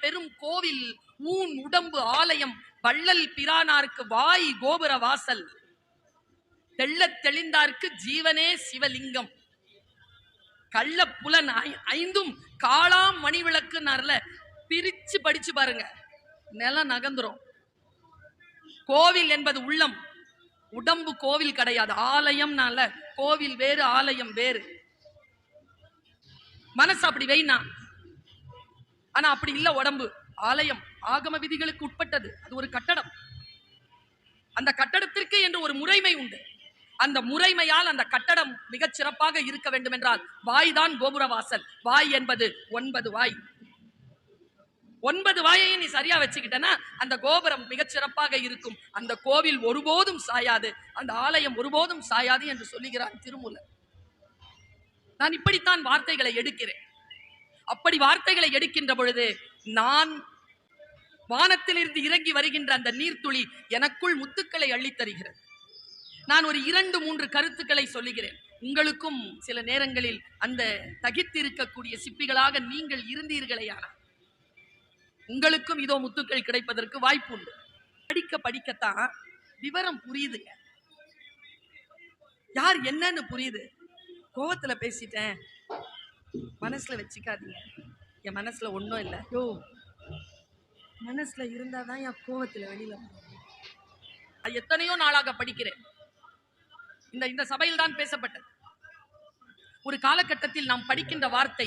பெரும் கோவில் ஊன் உடம்பு ஆலயம் வள்ளல் பிரானாருக்கு வாய் கோபுர வாசல் தெள்ளத் தெளிந்தார்க்கு ஜீவனே சிவலிங்கம் கள்ள புலன் ஐந்தும் காளாம் மணி விளக்கு பிரிச்சு படிச்சு பாருங்க, நிலம் நகர்ந்துரும். கோவில் என்பது உள்ளம், உடம்பு கோவில் கிடையாது. ஆலயம் கோவில் வேறு, ஆலயம் வேறு. மனசு அப்படி வைனா, ஆனா அப்படி இல்ல. உடம்பு ஆலயம் ஆகம விதிகளுக்கு உட்பட்டது. அது ஒரு கட்டடம். அந்த கட்டடத்திற்கு என்று ஒரு முறைமை உண்டு. அந்த முறைமையால் அந்த கட்டடம் மிகச் சிறப்பாக இருக்க வேண்டும் என்றால் வாய் தான் கோபுர வாசல். வாய் என்பது 9 வாய். 9 வாயையும் நீ சரியா வச்சுக்கிட்டனா அந்த கோபுரம் மிகச் சிறப்பாக இருக்கும். அந்த கோவில் ஒருபோதும் சாயாது, அந்த ஆலயம் ஒருபோதும் சாயாது என்று சொல்லுகிறான் திருமூலர். நான் இப்படித்தான் வார்த்தைகளை எடுக்கிறேன். அப்படி வார்த்தைகளை எடுக்கின்ற பொழுது நான் வானத்திலிருந்து இறங்கி வருகின்ற அந்த நீர்த்துளி எனக்குள் முத்துக்களை அள்ளித் தருகிறது. நான் ஒரு 2-3 கருத்துக்களை சொல்லுகிறேன். உங்களுக்கும் சில நேரங்களில் அந்த தகித்திருக்கக்கூடிய சிப்பிகளாக நீங்கள் இருந்தீர்களேயானால் உங்களுக்கும் இதோ முத்துக்கள் கிடைப்பதற்கு வாய்ப்பு உண்டு. படிக்க படிக்கத்தான் விவரம் புரியுதுங்க. யார் என்னன்னு புரியுது. கோவத்துல பேசிட்டேன், மனசுல வச்சுக்காதீங்க. என் மனசுல ஒன்றும் இல்லை. மனசுல இருந்தாதான் என் கோவத்துல வெளியில எத்தனையோ நாளாக படிக்கிறேன். இந்த சபையில் தான் பேசப்பட்டது. ஒரு காலகட்டத்தில் நாம் படிக்கின்ற வார்த்தை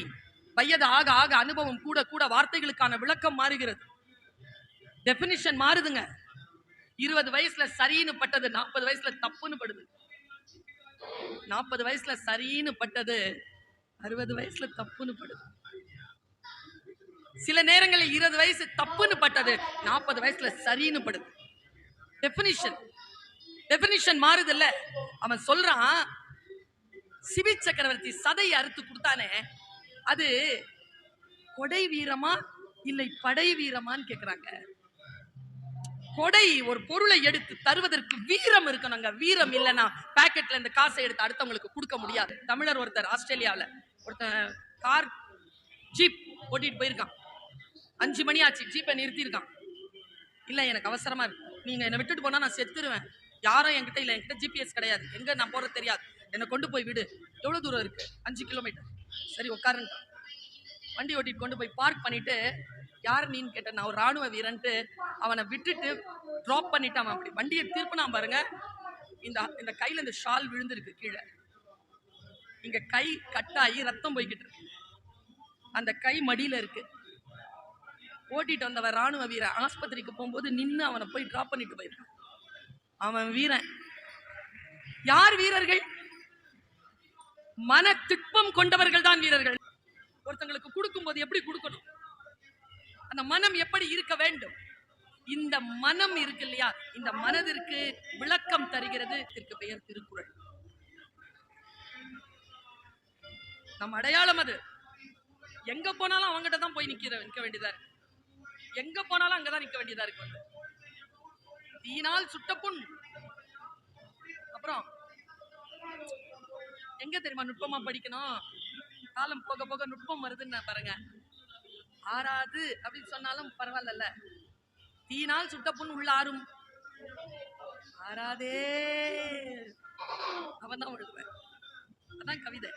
வயது ஆக ஆக அனுபவம் கூட கூட வார்த்தைகளுக்கான விளக்கம் மாறுகிறது. டெபினிஷன் மாறுதுங்க. 20 வயசுல சரின்னு பட்டது 40 வயசுல தப்புன்னு படுது. 40 வயசுல சரின்னு பட்டது 60 வயசுல தப்புன்னு படுது. சில நேரங்களில் 20 வயசு தப்புன்னு பட்டது 40 வயசுல சரின்னு படுது. டெபினிஷன் மாறுதுல்ல. அவன் சொல்றான், சிவி சக்கரவர்த்தி சதை அறுத்து கொடுத்தானே, அது கொடை வீரமா இல்லை படை வீரமான்னு கேக்குறாங்க. கொடை ஒரு பொருளை எடுத்து தருவதற்கு வீரம் இருக்கணுங்க. வீரம் இல்லைன்னா பாக்கெட்ல இந்த காசை எடுத்து அடுத்தவங்களுக்கு கொடுக்க முடியாது. தமிழர் ஒருத்தர் ஆஸ்திரேலியாவில் ஒருத்தர் கார் ஜீப் ஓட்டிட்டு போயிருக்கான். 5 மணி ஆச்சு, ஜீப்பை நிறுத்தியிருக்கான். இல்லை எனக்கு அவசரமா இருக்கு, நீங்க என்னை விட்டுட்டு போனா நான் செத்துருவேன். யாரும் என்கிட்ட இல்லை, என்கிட்ட ஜிபிஎஸ் கிடையாது, எங்க நான் போறது தெரியாது, என்னை கொண்டு போய் விடு. எவ்வளவு தூரம் இருக்கு? 5 கிலோமீட்டர். சரி உட்காருங்க. வண்டி ஓட்டிட்டு கொண்டு போய் பார்க் பண்ணிட்டு, யார் நீன்னு கேட்டேன். நான் ஒரு ராணுவ வீரன்ட்டு அவனை விட்டுட்டு டிராப் பண்ணிட்டு அவன் அப்படி வண்டியை திருப்பினா பாருங்க. இந்த கையில இந்த ஷால் விழுந்திருக்கு கீழே. இங்க கை கட்டாயி ரத்தம் போய்கிட்டு இருக்கு. அந்த கை மடியில இருக்கு. ஓட்டிட்டு வந்தவன் ராணுவ வீரன் ஆஸ்பத்திரிக்கு போகும்போது நின்று அவனை போய் டிராப் பண்ணிட்டு போயிருக்கான். அவன் வீரன். யார் வீரர்கள்? மன திட்பம் கொண்டவர்கள் தான் வீரர்கள். ஒருத்தங்களுக்கு கொடுக்கும் போது எப்படி கொடுக்கணும், அந்த மனம் எப்படி இருக்க வேண்டும், இந்த மனம் இருக்கு இல்லையா, இந்த மனதிற்கு விளக்கம் தருகிறது பெயர் திருக்குறள். நம் அடையாளம் அது. எங்க போனாலும் அவங்ககிட்ட தான் போய் நிக்க வேண்டியதா இருக்கு. எங்க போனாலும் அங்கதான் நிக்க வேண்டியதா இருக்கு. தீனால் சுட்ட புண். அப்புறம் எங்க தெரியுமா நுட்பமா படிக்கணும்? காலம் போக போக நுட்பம் வருதுன்னு பாருங்க. ஆறாது அப்படின்னு சொன்னாலும் பரவாயில்ல. தீனால் சுட்ட புண் உள்ள ஆறும் ஆறாதே. அவன் தான் விடுவேன். அதான் கவிதை.